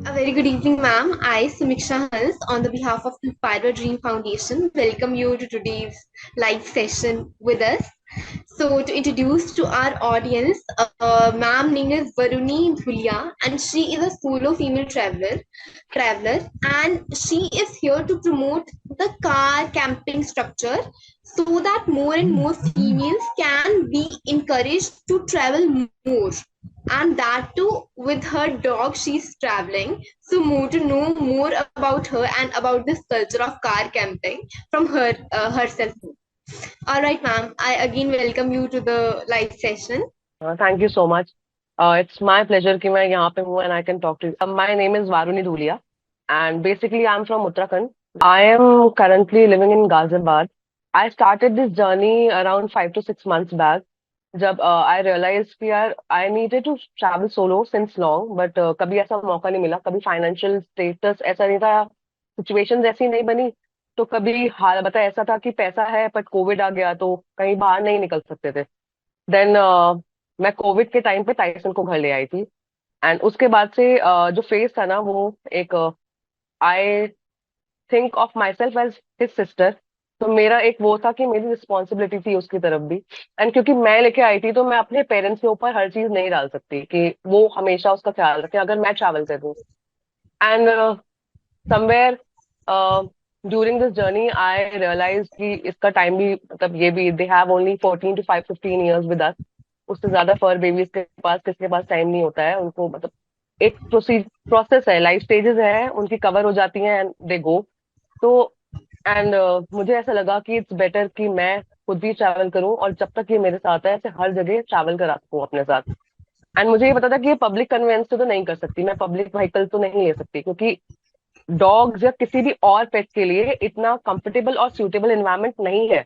A very good evening, ma'am. I, Samiksha Hans, on the behalf of Inspire Your Dream Foundation, welcome you to today's live session with us. So, to introduce to our audience, ma'am name is Varuni Dhulia, and she is a solo female traveler, and she is here to promote the car camping structure so that more and more females can be encouraged to travel more, and that too with her dog she's traveling. So more to know more about her and about this culture of car camping from her herself. All right, ma'am, I again welcome you to the live session. Thank you so much. It's my pleasure कि मैं यहाँ पे हूँ and I can talk to you. My name is Varuni Dhulia and basically I'm from Uttarakhand. I am currently living in Ghaziabad. I started this journey around 5 to 6 months back. जब I realized कि यार I needed to travel solo since long, but कभी ऐसा मौका नहीं मिला, कभी financial status ऐसा नहीं था, situations ऐसी नहीं बनी, तो कभी हाल बता ऐसा था कि पैसा है but कोविड आ गया तो कहीं बाहर नहीं निकल सकते थे. देन मैं कोविड के टाइम पे टाइसन को घर ले आई थी एंड उसके बाद से जो फेस था ना वो एक I think of myself as his sister. तो मेरा एक वो था कि मेरी रिस्पॉन्सिबिलिटी थी उसकी तरफ भी. एंड क्योंकि मैं लेके आई थी तो मैं अपने पेरेंट्स के ऊपर हर चीज नहीं डाल सकती कि वो हमेशा उसका ख्याल रखें अगर मैं ट्रैवल कर दूँ. And somewhere during this journey I realize कि इसका टाइम भी मतलब ये भी they have only 14 to 15 years with us. उससे ज्यादा फर बेबीज के पास किसके पास टाइम नहीं होता है उनको मतलब एक प्रोसेस है, लाइफ स्टेजेस है, उनकी कवर हो जाती हैं एंड दे गो. तो एंड मुझे ऐसा लगा कि इट्स बेटर कि मैं खुद भी ट्रैवल करूं और जब तक ये मेरे साथ है ऐसे हर जगह ट्रैवल करा सकूं अपने साथ. एंड मुझे ये पता था कि ये पब्लिक कन्वेंस से तो नहीं कर सकती, मैं पब्लिक व्हीकल तो नहीं ले सकती क्योंकि डॉग्स या किसी भी और पेट के लिए इतना कंफर्टेबल और सूटेबल एनवायरनमेंट नहीं है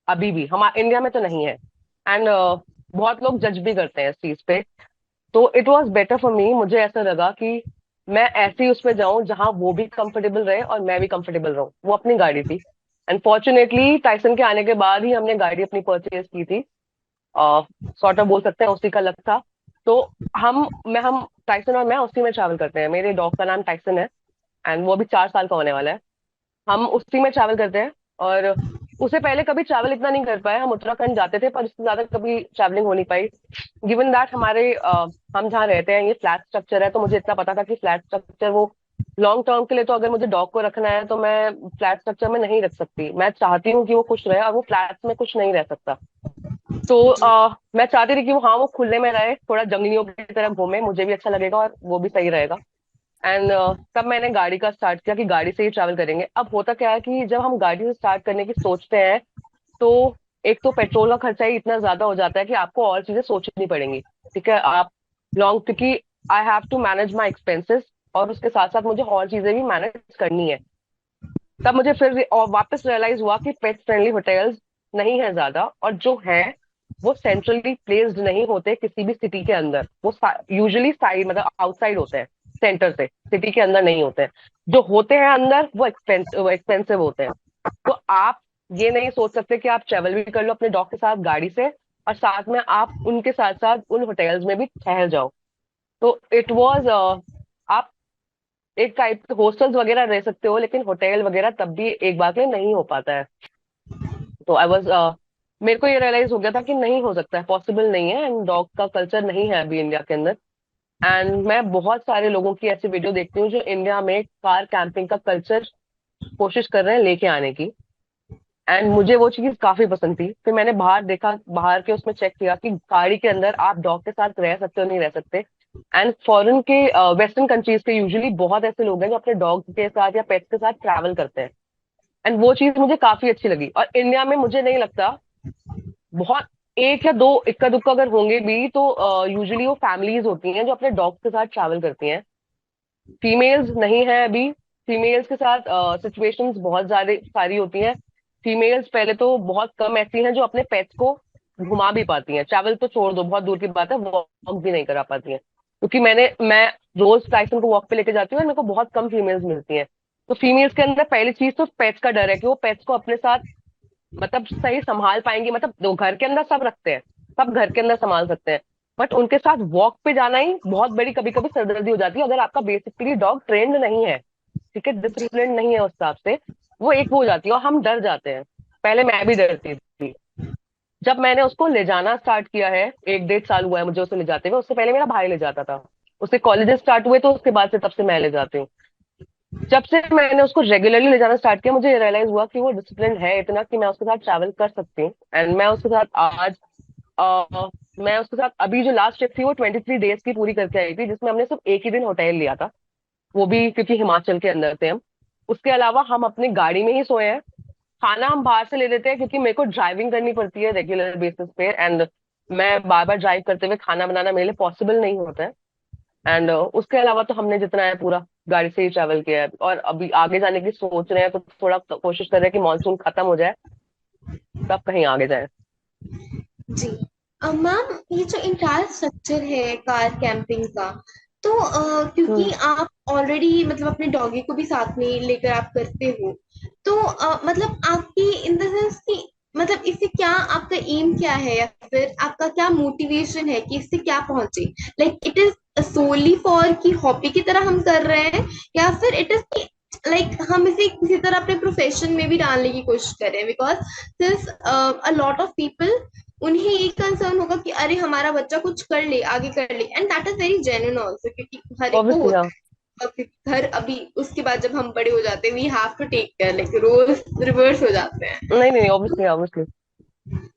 अभी भी, हमारे इंडिया में तो नहीं है. एंड बहुत लोग जज भी करते हैं इस चीज पे. तो it was better for me, मुझे ऐसा लगा कि मैं ऐसे ही उसमें जाऊं जहां वो भी कंफर्टेबल रहे और मैं भी कंफर्टेबल रहूं. वो अपनी गाड़ी थी. एंड फॉर्चुनेटली टाइसन के आने के बाद ही हमने गाड़ी अपनी परचेज की थी. सॉर्ट ऑफ बोल सकते हैं उसी का लक था. तो हम टाइसन और मैं उसी में ट्रैवल करते हैं. मेरे डॉग का नाम टाइसन है एंड वो अभी 4 साल का होने वाला है. हम उसी में ट्रैवल करते हैं. और उससे पहले कभी ट्रैवल इतना नहीं कर पाए. हम उत्तराखंड जाते थे पर इससे ज्यादा कभी ट्रैवलिंग हो नहीं पाई. गिवन दैट हम जहाँ रहते हैं ये फ्लैट स्ट्रक्चर है, तो मुझे इतना पता था कि फ्लैट स्ट्रक्चर वो लॉन्ग टर्म के लिए, तो अगर मुझे डॉग को रखना है तो मैं फ्लैट स्ट्रक्चर में नहीं रख सकती. मैं चाहती हूँ कि वो खुश रहे और वो फ्लैट में कुछ नहीं रह सकता. तो मैं चाहती थी कि वो खुले में रहे, थोड़ा जंगलियों की तरह घूमे, मुझे भी अच्छा लगेगा और वो भी सही रहेगा. एंड तब मैंने गाड़ी का स्टार्ट किया कि गाड़ी से ही ट्रैवल करेंगे. अब होता क्या है कि जब हम गाड़ी से स्टार्ट करने की सोचते हैं तो एक तो पेट्रोल का खर्चा ही इतना ज्यादा हो जाता है कि आपको और चीजें सोचनी पड़ेंगी. ठीक है, आप लॉन्ग क्योंकि I have to manage my expenses और उसके साथ साथ मुझे और चीजें भी मैनेज करनी है. तब मुझे फिर और वापस रियलाइज हुआ कि पेट फ्रेंडली होटल्स नहीं है ज्यादा, और जो है वो सेंट्रली प्लेस्ड नहीं होते किसी भी सिटी के अंदर. वो यूजुअली साइड मतलब आउटसाइड होते हैं, सेंटर से, सिटी के अंदर नहीं होते हैं. जो होते हैं अंदर वो एक्सपेंसिव होते हैं. तो आप ये नहीं सोच सकते कि आप ट्रेवल भी कर लो अपने डॉग के साथ गाड़ी से और साथ में आप उनके साथ साथ उन होटल्स में भी ठहर जाओ. तो इट वॉज आप एक टाइप हॉस्टल्स वगैरह रह सकते हो लेकिन होटल वगैरह तब भी एक बार के लिए नहीं हो पाता है. तो आई वॉज मेरे को ये रियलाइज हो गया था कि नहीं हो सकता है, पॉसिबल नहीं है एंड डॉग का कल्चर नहीं है अभी इंडिया के अंदर. एंड मैं बहुत सारे लोगों की ऐसी वीडियो देखती हूँ जो इंडिया में कार कैंपिंग का कल्चर कोशिश कर रहे हैं लेके आने की. एंड मुझे वो चीज काफी पसंद थी. फिर मैंने बाहर देखा, बाहर के उसमें चेक किया कि गाड़ी के अंदर आप डॉग के साथ रह सकते हो नहीं रह सकते. एंड फॉरेन के वेस्टर्न कंट्रीज के यूजुअली बहुत ऐसे लोग हैं जो अपने डॉग के साथ या पेट्स के साथ ट्रैवल करते हैं. एंड वो चीज मुझे काफी अच्छी लगी. और इंडिया में मुझे नहीं लगता, बहुत एक या दो इक्का दुक्का अगर होंगे भी तो यूजुअली वो फैमिलीज होती हैं जो अपने डॉग्स के साथ ट्रैवल करती हैं. फीमेल्स नहीं है अभी. फीमेल्स के साथ सिचुएशंस बहुत ज्यादा सारी होती हैं. फीमेल्स पहले तो बहुत कम ऐसी हैं जो अपने पेट्स को घुमा भी पाती हैं. ट्रैवल तो छोड़ दो, बहुत दूर की बात है, वॉक भी नहीं करा पाती हैं. क्योंकि मैं रोज टाइसन को वॉक पे लेके जाती हूँ और मेरे को बहुत कम फीमेल्स मिलती हैं. तो फीमेल्स के अंदर पहली चीज तो पेट्स का डर है कि वो पेट्स को अपने साथ मतलब सही संभाल पाएंगी. मतलब दो घर के अंदर सब रखते हैं, सब घर के अंदर संभाल सकते हैं बट उनके साथ वॉक पे जाना ही बहुत बड़ी कभी कभी सरदर्दी हो जाती है अगर आपका बेसिकली डॉग ट्रेंड नहीं है, ठीक है, जी। डिसिप्लिन नहीं है उस हिसाब से। वो एक वो हो जाती है और हम डर जाते हैं। पहले मैं भी डरती थी। जब मैंने उसको ले जाना स्टार्ट किया है, 1 1.5 साल हुआ है मुझे उसे ले जाते हुए, उससे पहले मेरा भाई ले जाता था। उसके कॉलेजेस स्टार्ट हुए तो उसके बाद से तब से मैं ले जाती हूँ। जब से मैंने उसको रेगुलरली ले जाना स्टार्ट किया, मुझे रियलाइज हुआ कि वो डिसिप्लिन है इतना कि मैं उसके साथ ट्रैवल कर सकती हूँ। एंड मैं उसके साथ आज मैं उसके साथ अभी जो लास्ट ट्रिप थी वो 23 डेज की पूरी करके आई थी, जिसमें हमने सिर्फ एक ही दिन होटल लिया था, वो भी क्योंकि हिमाचल के अंदर थे हम। उसके अलावा हम अपनी गाड़ी में ही सोए हैं। खाना हम बाहर से ले लेते हैं क्योंकि मेरे को ड्राइविंग करनी पड़ती है रेगुलर बेसिस पे, एंड मैं बार बार ड्राइव करते हुए खाना बनाना मेरे लिए पॉसिबल नहीं होता है। एंड उसके अलावा तो हमने जितना है पूरा गाड़ी से ही ट्रैवल किया है, और अभी आगे जाने की सोच रहे हैं तो थोड़ा कोशिश कर रहे हैं कि मानसून खत्म हो जाए तब कहीं आगे जाए। जी। मैम, ये जो इंटायर स्ट्रक्चर है कार कैंपिंग का, तो क्योंकि हम्म। आप ऑलरेडी मतलब अपने डॉगी को भी साथ में लेकर आप करते हो, तो मतलब आपकी इन द सेंस कि मतलब इससे क्या आपका एम क्या है, या फिर आपका क्या मोटिवेशन है कि इससे क्या पहुंचे? Like it is solely for कि हॉबी की तरह हम कर रहे हैं, या फिर इट इज लाइक हम इसे किसी तरह अपने प्रोफेशन में भी डालने की कोशिश कर रहे हैं? Because since a lot of people, उन्हें ये कंसर्न होगा कि अरे हमारा बच्चा कुछ कर ले, आगे कर ले, and that is very genuine also, क्योंकि हर एक को ऑब्वियसली होता हाँ। है। और फिर घर अभी उसके बाद जब हम बड़े हो जाते हैं, we have to take care, like roles reverse हो जाते हैं। नहीं नहीं, ऑब्वियसली ऑब्वियसली।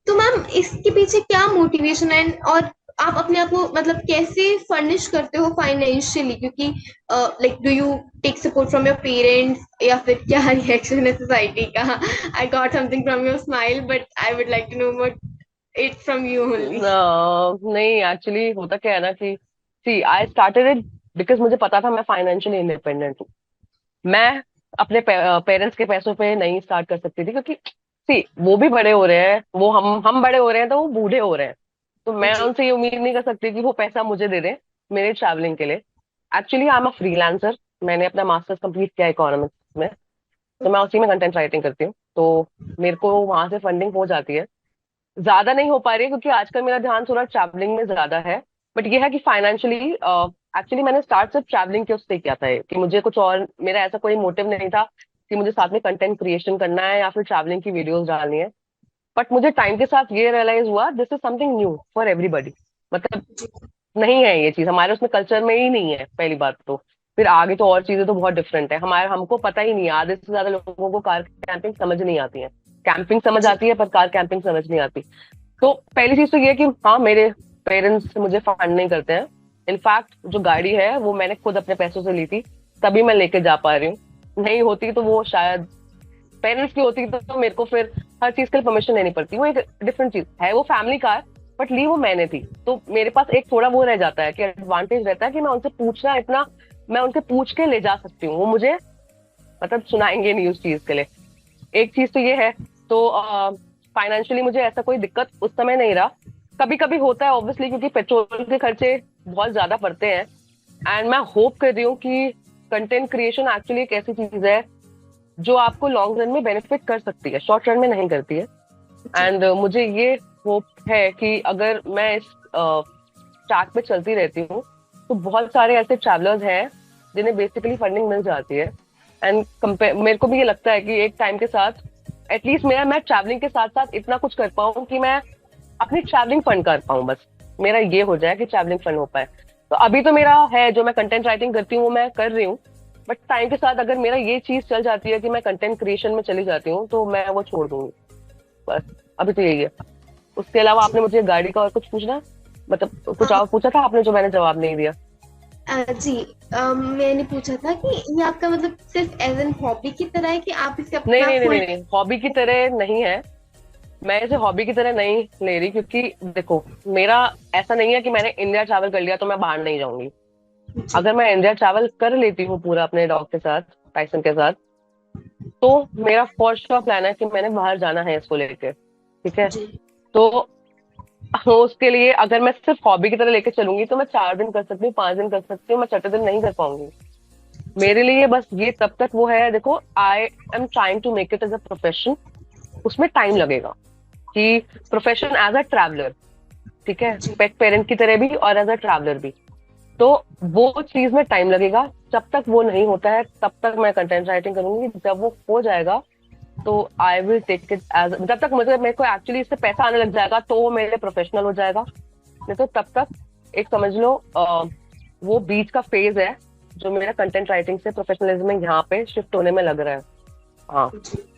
तो मैम, इसके पीछे क्या मोटिवेशन है, और आप अपने आप को मतलब कैसे फर्निश करते हो फाइनेंशियली? क्योंकि like do you take support from your parents, या फिर क्या रिएक्शन है सोसाइटी का? I got something from your smile, but I would like to know more it from you only. नहीं, एक्चुअली होता क्या है ना कि see I started it because मुझे पता था मैं फाइनेंशियली इंडिपेंडेंट हूँ। मैं अपने पेरेंट्स के पैसों पे नहीं स्टार्ट कर सकती थी, क्योंकि सी वो भी बड़े हो रहे हैं, वो हम बड़े हो रहे हैं तो वो बूढ़े हो रहे हैं। तो मैं जी। उनसे ये उम्मीद नहीं कर सकती कि वो पैसा मुझे दे दें मेरे ट्रैवलिंग के लिए। Actually I am a freelancer. मैंने अपना मास्टर्स कंप्लीट किया इकोनॉमिक्स में, तो मैं उसी में कंटेंट राइटिंग करती हूँ। तो मेरे को वहां से फंडिंग हो जाती है। ज्यादा नहीं हो पा रही है क्योंकि आजकल मेरा ध्यान थोड़ा ट्रैवलिंग में ज्यादा है। बट ये है कि फाइनेंशियली एक्चुअली मैंने स्टार्ट सिर्फ ट्रैवलिंग के उससे किया था कि मुझे कुछ और, मेरा ऐसा कोई मोटिव नहीं था कि मुझे साथ में कंटेंट क्रिएशन करना है या फिर ट्रैवलिंग की वीडियोस डालनी है। बट मुझे टाइम के साथ ये रियलाइज हुआ this is something new for everybody. मतलब नहीं है ये चीज हमारे उसमें कल्चर में ही नहीं है पहली बात तो। फिर आगे तो और चीजें तो बहुत डिफरेंट है हमारे, हमको पता ही नहीं है, आधे से ज्यादा लोगों को कार कैंपिंग समझ नहीं आती है। कैंपिंग समझ जी। आती है पर कार कैंपिंग समझ नहीं आती। तो पहली चीज तो ये है कि हाँ, मेरे पेरेंट्स मुझे फंड नहीं करते हैं। इनफैक्ट जो गाड़ी है वो मैंने खुद अपने पैसों से ली थी, तभी मैं लेके जा पा रही हूँ। नहीं होती तो वो शायद पेरेंट्स की होती तो मेरे को फिर हर चीज के लिए परमिशन लेनी पड़ती। वो एक डिफरेंट चीज है, वो फैमिली कार, बट ली वो मैंने थी। तो मेरे पास एक थोड़ा वो रह जाता है कि एडवांटेज रहता है कि मैं उनसे पूछना इतना, मैं उनसे पूछ के ले जा सकती हूँ, वो मुझे मतलब सुनाएंगे नहीं उस चीज के लिए। एक चीज तो ये है। तो फाइनेंशियली मुझे ऐसा कोई दिक्कत उस समय नहीं रहा। कभी कभी होता है ऑब्वियसली क्योंकि पेट्रोल के खर्चे बहुत ज्यादा पड़ते हैं। एंड मैं होप कर रही हूँ कि कंटेंट क्रिएशन एक्चुअली एक ऐसी चीज है जो आपको लॉन्ग रन में बेनिफिट कर सकती है, शॉर्ट रन में नहीं करती है। जी। एंड मुझे ये होप है कि अगर मैं इस ट्रैक पे चलती रहती हूँ तो बहुत सारे ऐसे ट्रैवलर्स हैं जिन्हें बेसिकली फंडिंग मिल जाती है। एंड कंपेयर मेरे को भी ये लगता है कि एक टाइम के साथ एटलीस्ट मेरा, मैं ट्रैवलिंग के साथ साथ इतना कुछ कर पाऊँ कि मैं अपनी ट्रैवलिंग फंड कर पाऊँ, बस मेरा ये हो जाए कि ट्रैवलिंग फंड हो पाए। तो अभी तो मेरा है जो मैं कंटेंट राइटिंग करती हूँ वो मैं कर रही हूँ। बट टाइम के साथ अगर मेरा ये चीज चल जाती है कि मैं कंटेंट क्रिएशन में चली जाती हूँ तो मैं वो छोड़ दूंगी, बस। अभी तो यही है। उसके अलावा आपने मुझे गाड़ी का और कुछ पूछना, मतलब कुछ और पूछा था आपने जो मैंने जवाब नहीं दिया। जी। मैंने पूछा था कि ये आपका मतलब सिर्फ एज एन हॉबी की तरह है, कि आप इसे नहीं अपना नहीं नहीं फुल? नहीं नहीं, हॉबी की तरह नहीं है। मैं इसे हॉबी की तरह नहीं ले रही क्योंकि देखो, मेरा ऐसा नहीं है कि मैंने इंडिया ट्रैवल कर लिया तो मैं बाहर नहीं जाऊंगी। जी। अगर मैं इंडिया ट्रैवल कर लेती हूँ पूरा अपने डॉग के साथ, टाइसन के साथ, तो मेरा फर्स्ट का प्लान है कि मैंने बाहर जाना है इसको लेके, ठीक है। जी। तो उसके लिए अगर मैं सिर्फ हॉबी की तरह लेके चलूंगी तो मैं 4 दिन कर सकती हूँ, 5 दिन कर सकती हूँ, मैं 6 दिन नहीं कर पाऊंगी। जी। मेरे लिए बस ये तब तक वो है, देखो I am trying to make it as a profession. उसमें टाइम लगेगा कि प्रोफेशन एज अ ट्रैवलर, ठीक है, जी पेट पेरेंट की तरह भी और एज अ ट्रैवलर भी। तो वो चीज में टाइम लगेगा। जब तक वो नहीं होता है तब तक मैं कंटेंट राइटिंग करूंगी। जब वो हो जाएगा तो I will take it as, जब तक मुझे मेरे को एक्चुअली इससे पैसा आने लग जाएगा तो वो मेरे लिए प्रोफेशनल हो जाएगा। नहीं तो तब तक एक समझ लो वो बीच का फेज है जो मेरा कंटेंट राइटिंग से प्रोफेशनलिज्म में यहाँ पे शिफ्ट होने में लग रहा है। हाँ। जी।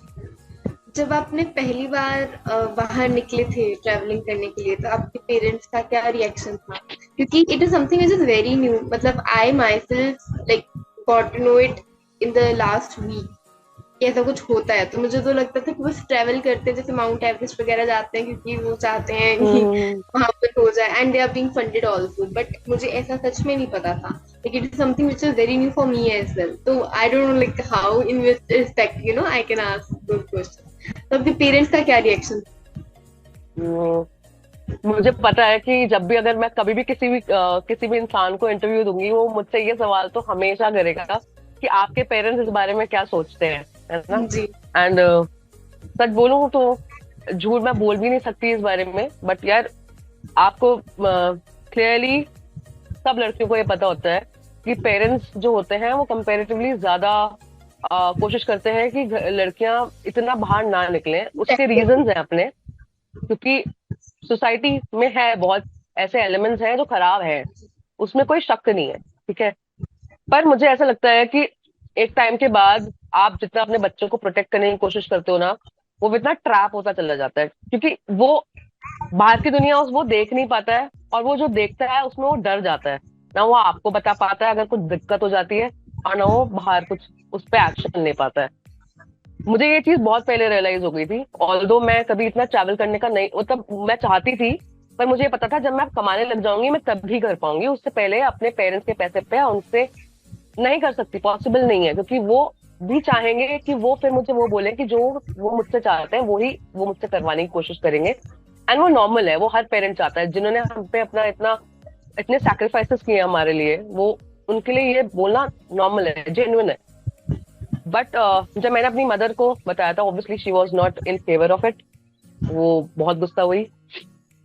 जब आपने पहली बार बाहर निकले थे ट्रैवलिंग करने के लिए, तो आपके पेरेंट्स का क्या रिएक्शन था? क्योंकि it is something which is very new. मतलब I myself like got to know it in the last week कि ऐसा कुछ होता है। तो मुझे तो लगता था कि बस ट्रैवल करते हैं, जैसे माउंट एवरेस्ट वगैरह जाते हैं क्योंकि वो चाहते हैं कि हम्म। वहां पर हो जाए, and they are being funded also. But मुझे ऐसा सच में नहीं पता था। Like it is something which is very new for me as well. तो I don't know like how in which respect I can ask those question. तो आपके पेरेंट्स का क्या रिएक्शन? हम्म, मुझे पता है कि जब भी अगर मैं कभी भी किसी भी इंसान को इंटरव्यू दूंगी वो मुझसे ये सवाल तो हमेशा करेगा कि आपके पेरेंट्स इस बारे में क्या सोचते हैं, है ना। जी एंड सच बोलूं तो झूठ मैं बोल भी नहीं सकती इस बारे में, बट यार आपको क्लियरली सब लड़कियों को ये पता होता है कि पेरेंट्स जो होते हैं वो कंपैरेटिवली ज्यादा कोशिश करते हैं कि लड़कियां इतना बाहर ना निकलें। उसके रीजंस हैं अपने, क्योंकि सोसाइटी में है बहुत ऐसे एलिमेंट्स हैं जो खराब हैं, उसमें कोई शक नहीं है, ठीक है। पर मुझे ऐसा लगता है कि एक टाइम के बाद आप जितना अपने बच्चों को प्रोटेक्ट करने की कोशिश करते हो ना, वो इतना ट्रैप होता चला जाता है, क्योंकि वो बाहर की दुनिया वो देख नहीं पाता है, और वो जो देखता है उसमें वो डर जाता है। ना वो आपको बता पाता है अगर कुछ दिक्कत हो जाती है, और ना वो बाहर कुछ उस पर एक्शन ले पाता है। मुझे ये चीज बहुत पहले रियलाइज हो गई थी, ऑल्दो मैं कभी इतना ट्रैवल करने का नहीं, मतलब मैं चाहती थी, पर मुझे ये पता था जब मैं कमाने लग जाऊंगी मैं तभी कर पाऊंगी, उससे पहले अपने पेरेंट्स के पैसे पे उनसे नहीं कर सकती, पॉसिबल नहीं है, क्योंकि वो भी चाहेंगे कि वो फिर मुझे वो बोले कि जो वो मुझसे चाहते हैं वही वो मुझसे करवाने की कोशिश करेंगे। एंड वो नॉर्मल है, वो हर पेरेंट चाहता है, जिन्होंने हम पे अपना इतना इतने सैक्रिफाइसेस किए हमारे लिए, वो उनके लिए ये बोलना नॉर्मल है, जेन्युइन है। बट जब मैंने अपनी मदर को बताया था, obviously she was not in favour of it. वो बहुत गुस्सा हुई,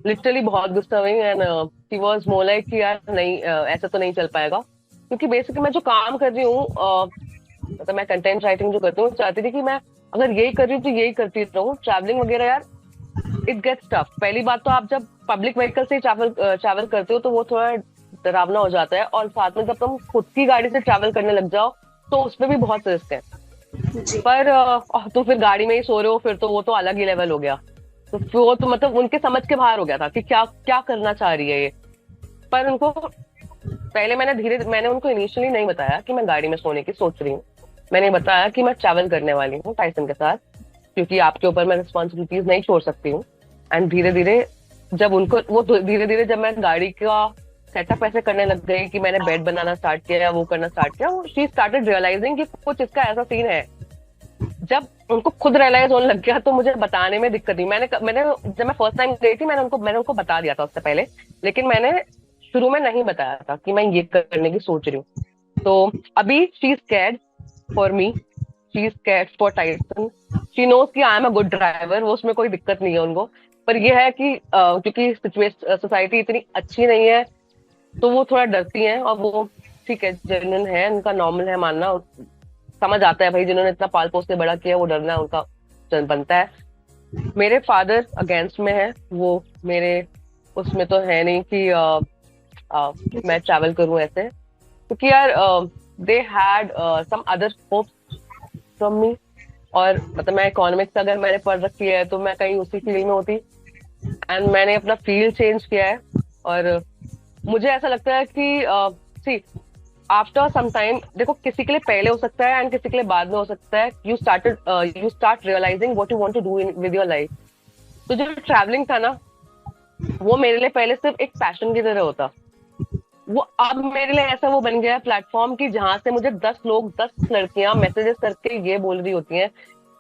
लिटरली बहुत गुस्सा हुई, and she was more like कि यार नहीं, ऐसा तो नहीं चल पाएगा। क्योंकि बेसिकली मैं जो काम कर रही हूँ, मतलब मैं कंटेंट राइटिंग जो करती हूँ, चाहती थी कि मैं अगर यही कर रही हूँ तो यही करती रहूँ। ट्रैवलिंग वगैरह यार इट गेट्स टफ। पहली बात तो आप जब पब्लिक व्हीकल से ट्रैवल करते हो तो वो थोड़ा डरावना हो जाता है, और साथ में जब तुम खुद की गाड़ी से ट्रैवल करने लग जाओ तो उसमें भी बहुत रिस्क है। जी पर तो फिर गाड़ी में ही सो रहे हो, फिर तो वो तो अलग ही लेवल हो गया। तो फिर वो तो मतलब उनके समझ के बाहर हो गया था कि क्या क्या करना चाह रही है ये। पर उनको पहले मैंने उनको इनिशियली नहीं बताया कि मैं गाड़ी में सोने की सोच रही हूँ। मैंने बताया कि मैं ट्रैवल करने वाली हूँ टाइसन के साथ, क्योंकि आपके ऊपर मैं रिस्पॉन्सिबिलिटीज नहीं छोड़ सकती हूँ। एंड धीरे धीरे जब उनको वो धीरे धीरे जब मैं गाड़ी का सेटअप ऐसे करने लग गई कि मैंने बेड बनाना स्टार्ट किया या वो करना स्टार्ट किया, शी स्टार्टेड रियलाइजिंग कि कुछ इसका ऐसा सीन है। जब उनको खुद रियलाइज होने लग गया तो मुझे बताने में दिक्कत नहीं। मैंने जब मैं फर्स्ट टाइम गई थी मैंने उनको बता दिया था उससे पहले, लेकिन मैंने शुरू में नहीं बताया था कि मैं ये करने की सोच रही हूँ। तो अभी she is scared for me, she is scared for Tyson. She knows कि I am a good driver, वो उसमें कोई दिक्कत नहीं है उनको। पर ये है कि क्योंकि सिचुएशन सोसाइटी इतनी अच्छी नहीं है तो वो थोड़ा डरती हैं, और वो ठीक है, जेन्युइन है, उनका नॉर्मल है मानना। समझ आता है भाई, जिन्होंने इतना पाल पोस के बड़ा किया, वो डरना उनका बनता है। मेरे फादर अगेंस्ट में है, वो मेरे उसमें तो है नहीं कि मैं ट्रैवल करूं ऐसे, क्योंकि यार they had some other hopes from me. और मतलब मैं इकोनॉमिक्स अगर मैंने पढ़ रखी है तो मैं कहीं उसी फील्ड में होती, एंड मैंने अपना फील्ड चेंज किया है। और मुझे ऐसा लगता है कि सी आफ्टर सम टाइम, देखो किसी के लिए पहले हो सकता है एंड किसी के लिए बाद में हो सकता है, you start realizing what you want to do in with your life. तो जो ट्रैवलिंग था ना, वो मेरे लिए पहले सिर्फ एक पैशन की तरह होता, वो अब मेरे लिए ऐसा वो बन गया है प्लेटफॉर्म की जहां से मुझे 10 लोग 10 लड़कियां मैसेजेस करके ये बोल रही होती हैं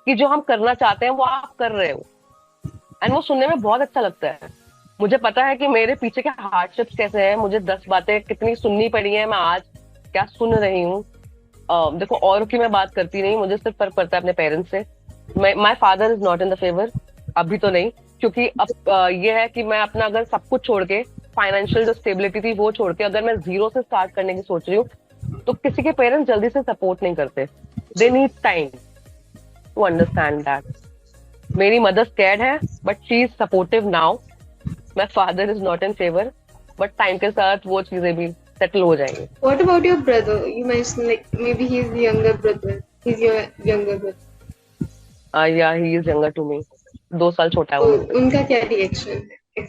कि जो हम करना चाहते हैं वो आप कर रहे हो। एंड वो सुनने में बहुत अच्छा लगता है। मुझे पता है कि मेरे पीछे के हार्डशिप्स कैसे हैं, मुझे 10 बातें कितनी सुननी पड़ी है, मैं आज क्या सुन रही हूँ। देखो और की मैं बात करती नहीं, मुझे सिर्फ फर्क पड़ता है अपने पेरेंट्स से। My father is not in the favour, अभी तो नहीं, क्योंकि अब ये है कि मैं अपना अगर सब कुछ छोड़ के, फाइनेंशियल जो स्टेबिलिटी थी वो छोड़ के अगर मैं जीरो से स्टार्ट करने की सोच रही हूँ, तो किसी के पेरेंट्स जल्दी से सपोर्ट नहीं करते. दे जी। Need time to understand that. मेरी मदर स्कैर्ड है but she is supportive now. My father is not in favour, but time के साथ वो चीजें भी सेटल हो जाएंगी. What about your brother? You mentioned like maybe he's the younger brother. He's your younger brother. या he is younger to me. 2 साल छोटा है वो तो मुझसे. उनका क्या रिएक्शन है?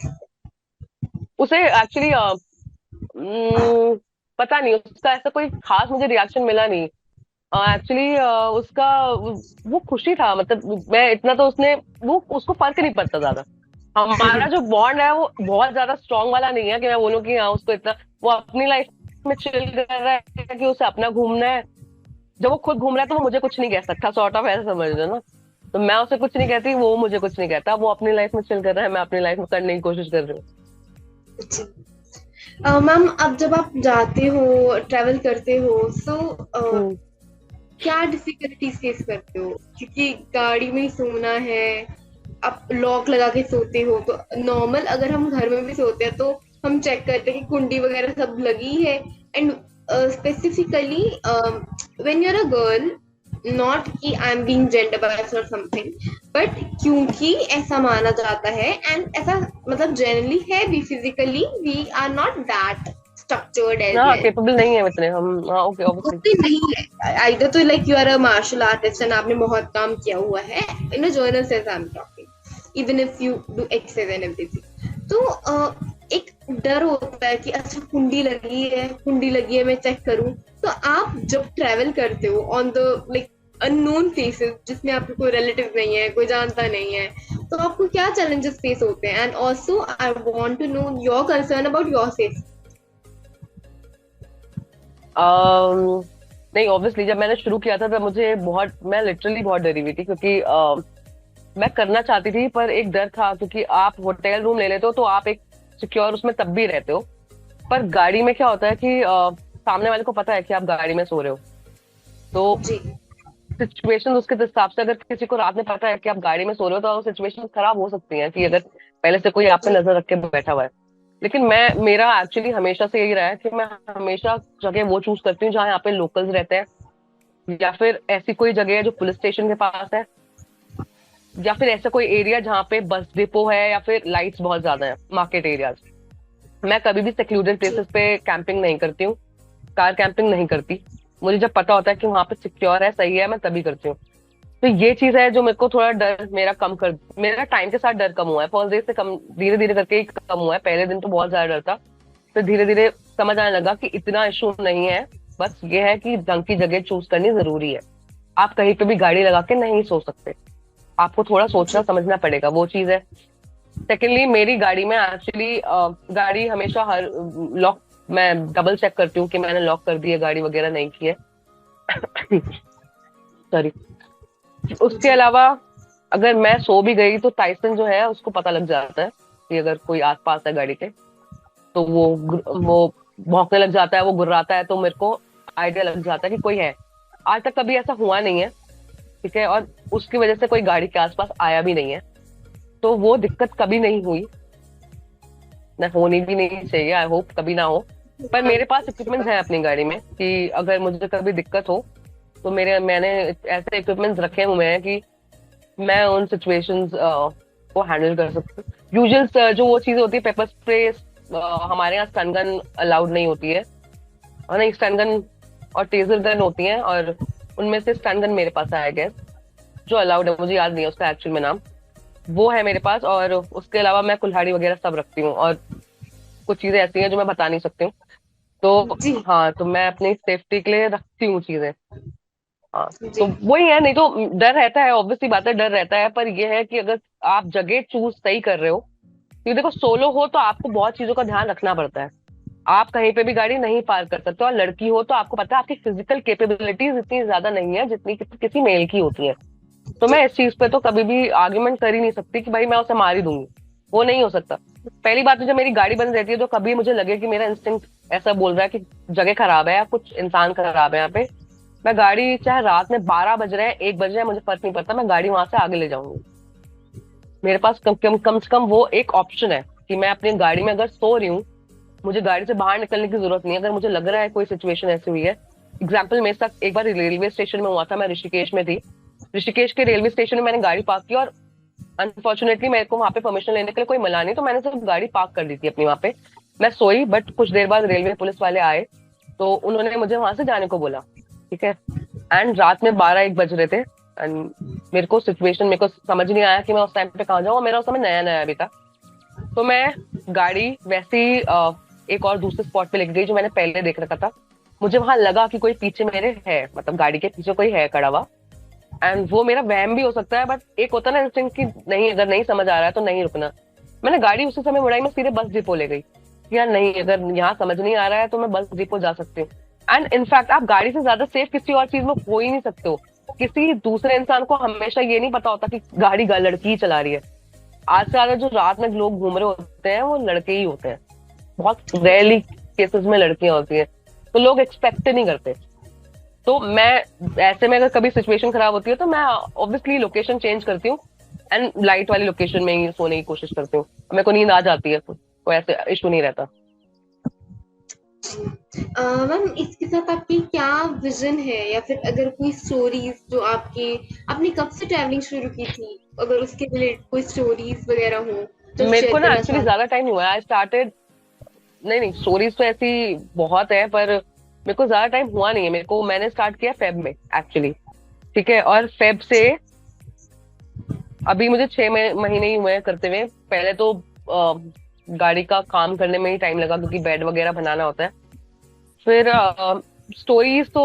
उसे एक्चुअली पता नहीं, उसका ऐसा कोई खास मुझे रिएक्शन मिला नहीं. एक्चुअली उसका वो खुशी था, मतलब मैं इतना तो उसने, वो उसको फर्क नहीं पड़ता ज्यादा. हमारा जो बॉन्ड है वो बहुत ज्यादा स्ट्रांग वाला नहीं है कि मैं बोलूँ कि हाँ उसको इतना, वो अपनी लाइफ में चिल कर रहा है कि उसे अपना घूमना है. जब वो खुद घूम रहा है तो वो मुझे कुछ नहीं कह सकता, सॉर्ट ऑफ ऐसा समझ लो ना. तो मैं उसे कुछ नहीं कहती, वो मुझे कुछ नहीं कहता. वो अपनी लाइफ में चिल कर रहा है, मैं अपनी लाइफ में करने की कोशिश कर रही हूँ. जी। मैम, अब जब आप जाते हो, ट्रैवल करते हो, सो हम्म. क्या डिफिकल्टीज फेस करते हो? क्योंकि गाड़ी में ही सोना है, आप लॉक लगा के सोते हो, तो नॉर्मल अगर हम घर में भी सोते हैं तो हम चेक करते हैं कि कुंडी वगैरह सब लगी है. And specifically when you are a girl, not कि I am being gender biased और समथिंग, बट क्योंकि ऐसा माना जाता है एंड ऐसा मतलब जनरली है भी, physically we are not that structured as हाँ, men. केपेबल नहीं है इतने हम. हाँ, ओके, ऑब्वियसली. उतनी नहीं है. आइदर तो like you are a martial artist and आपने बहुत काम किया हुआ है in a general sense, I am talking, even if you do excess and everything. तो एक डर होता है कि अच्छा कुंडी लगी है, मैं चेक करूं. तो आप जब ट्रैवल करते हो on the like unknown places, जिसमें आपके कोई रिलेटिव नहीं है, कोई जानता नहीं है, तो आपको क्या चैलेंजेस फेस होते हैं? And also I want to know your concern about your safety. नहीं, ऑब्वियसली जब मैंने शुरू किया था तब मुझे बहुत, मैं लिटरली बहुत डरी हुई थी, क्योंकि मैं करना चाहती थी पर एक डर था. क्योंकि आप होटल रूम ले लेते हो तो आप एक सिक्योर उसमें तब भी रहते हो, पर गाड़ी में क्या होता है कि सामने वाले को पता है कि आप गाड़ी में सो रहे हो. तो जी. सिचुएशन उसके हिसाब से, अगर किसी को रात में पता है कि आप गाड़ी में सो रहे हो तो सिचुएशन खराब हो सकती है, कि अगर पहले से कोई आप पे जी. नजर रख के बैठा हुआ है. लेकिन मैं, मेरा एक्चुअली हमेशा से यही रहा है कि मैं हमेशा जगह वो चूज करती हूँ जहाँ यहाँ पे लोकल्स रहते हैं, या फिर ऐसी कोई जगह है जो पुलिस स्टेशन के पास है, या फिर ऐसा कोई एरिया जहाँ पे बस डिपो है, या फिर लाइट्स बहुत ज्यादा है, मार्केट एरियाज. मैं कभी भी सेक्लूडेड जी. प्लेसेस पे कैंपिंग नहीं करती हूँ, कार कैंपिंग नहीं करती. मुझे जब पता होता है कि वहां पे सिक्योर है, सही है, मैं तभी करती हूँ. तो ये चीज है जो मेरे को थोड़ा डर, मेरा टाइम के साथ डर कम हुआ है. फर्स्ट डे से कम, धीरे धीरे करके ही कम हुआ है. पहले दिन तो बहुत ज्यादा डर था, फिर धीरे धीरे समझ आने लगा कि इतना इशू नहीं है. बस ये है कि ढंग की जगह चूज करनी जरूरी है. आप कहीं पे भी गाड़ी लगा के नहीं सो सकते, आपको थोड़ा सोचना जी. समझना पड़ेगा, वो चीज है. सेकेंडली, मेरी गाड़ी में एक्चुअली गाड़ी हमेशा हर लॉक, मैं डबल चेक करती हूँ कि मैंने लॉक कर दी है, गाड़ी वगैरह नहीं की है. सॉरी. उसके जी. अलावा अगर मैं सो भी गई तो टाइसन जो है उसको पता लग जाता है कि अगर कोई आसपास है गाड़ी के, तो वो भौंकने लग जाता है, वो गुर्राता है, तो मेरे को आइडिया लग जाता है कि कोई है. आज तक कभी ऐसा हुआ नहीं है, ठीक है, और उसकी वजह से कोई गाड़ी के आसपास आया भी नहीं है, तो वो दिक्कत कभी नहीं हुई, ना होनी भी नहीं चाहिए. आई होप कभी ना हो. पर मेरे पास इक्विपमेंट्स हैं अपनी गाड़ी में कि अगर मुझे कभी दिक्कत हो तो मैंने ऐसे इक्विपमेंट्स रखे हुए हैं कि मैं उन सिचुएशंस को हैंडल कर सकती हूँ. यूजुअल जो वो चीज होती है, पेपर स्प्रे, हमारे यहाँ स्टन गन अलाउड नहीं होती है, और नहीं, स्टन गन और टेजर गन होती हैं, और उनमें से स्टन गन मेरे पास है, आई गेस, जो अलाउड है. मुझे याद नहीं है उसका एक्चुअल में नाम. वो है मेरे पास, और उसके अलावा मैं कुल्हाड़ी वगैरह सब रखती हूँ, और कुछ चीजें ऐसी हैं जो मैं बता नहीं सकती हूँ. तो जी. हाँ, तो मैं अपनी सेफ्टी के लिए रखती हूँ चीजें. हाँ. तो जी. वही है, नहीं तो डर रहता है, ऑब्वियसली बात है, डर रहता है. पर ये है कि अगर आप जगह चूज सही कर रहे हो, क्योंकि देखो सोलो हो तो आपको बहुत चीजों का ध्यान रखना पड़ता है. आप कहीं पे भी गाड़ी नहीं पार्क कर सकते, और लड़की हो तो आपको पता है आपकी फिजिकल कैपेबिलिटीज इतनी ज्यादा नहीं है जितनी किसी मेल की होती है. तो मैं इस चीज पे तो कभी भी आर्ग्यूमेंट कर ही नहीं सकती कि भाई मैं उसे मार ही दूंगी, वो नहीं हो सकता. पहली बात तो जब मेरी गाड़ी बंद रहती है तो कभी मुझे लगे कि मेरा इंस्टिंक्ट ऐसा बोल रहा है कि जगह खराब है या कुछ इंसान खराब है यहाँ पे, मैं गाड़ी, चाहे रात में 12 बज रहे हैं, 1 बज रहे हैं, मुझे फर्क नहीं पड़ता, मैं गाड़ी वहां से आगे ले जाऊंगी. मेरे पास कम से कम वो एक ऑप्शन है कि मैं अपनी गाड़ी में अगर सो रही हूँ, मुझे गाड़ी से बाहर निकलने की जरूरत नहीं है। अगर मुझे लग रहा है कोई सिचुएशन ऐसी हुई है, एग्जाम्पल मेरे साथ एक बार रेलवे स्टेशन में हुआ था, मैं ऋषिकेश में थी। ऋषिकेश के रेलवे स्टेशन में मैंने गाड़ी पार्क की और अनफॉर्चुनेटली मेरे को वहां पे परमिशन लेने के लिए कोई मिला नहीं, तो मैंने सिर्फ गाड़ी पार्क कर दी थी अपनी वहां पे। मैं सोई, बट कुछ देर बाद रेलवे पुलिस वाले आए, तो उन्होंने मुझे वहां से जाने को बोला। ठीक है। एंड रात में 12-1 बज रहे थे, एंड मेरे को समझ नहीं आया कि मैं उस टाइम पे कहाँ जाऊँ, और मेरा उस समय नया नया भी था। तो मैं गाड़ी वैसे ही एक और दूसरे स्पॉट पे लेके गई जो मैंने पहले देख रखा था। मुझे वहां लगा कि कोई पीछे मेरे है, मतलब गाड़ी के पीछे कोई है खड़ा हुआ, एंड वो मेरा वहम भी हो सकता है, बट एक होता है ना इंस्टिंक्ट कि नहीं, अगर नहीं समझ आ रहा है तो नहीं रुकना। मैंने गाड़ी उसी समय मुड़ाई, मैं सीधे बस डिपो ले गई। यार नहीं, अगर यहाँ समझ नहीं आ रहा है तो मैं बस डिपो जा सकती हूँ। एंड इनफैक्ट आप गाड़ी से ज्यादा सेफ किसी और चीज में हो ही नहीं सकते हो। किसी दूसरे इंसान को हमेशा ये नहीं पता होता कि गाड़ी लड़की ही चला रही है। आज से ज्यादा जो रात में लोग घूम रहे होते हैं वो लड़के ही होते हैं, बहुत रेयरली केसेस में लड़कियां होती हैं, तो लोग एक्सपेक्ट नहीं करते। तो मैं ऐसे में अगर कभी सिचुएशन खराब होती है तो मैं ऑब्वियसली लोकेशन चेंज करती हूँ, एंड लाइट वाली लोकेशन में ही सोने की कोशिश करती हूँ। मेरे को नींद आ जाती है तो कोई ऐसे इशू नहीं रहता। मैम, इसके साथ आपकी क्या विजन है, या फिर अगर कोई स्टोरीज जो आपने कब से ट्रैवलिंग शुरू की थी, अगर उसके रिलेटेड कोई स्टोरीज वगैरह हो तो मेरे को शेयर ना करना एक्चुअली चाहती ज्यादा टाइम नहीं हुआ, आई स्टार्टेड, नहीं नहीं, स्टोरीज तो ऐसी बहुत है, पर मेरे को ज्यादा टाइम हुआ नहीं है। मेरे को, मैंने स्टार्ट किया फेब में एक्चुअली। ठीक है। और फेब से अभी मुझे 6 महीने ही हुए हैं करते हुए। पहले तो गाड़ी का काम करने में ही टाइम लगा, क्योंकि बेड वगैरह बनाना होता है। फिर स्टोरीज तो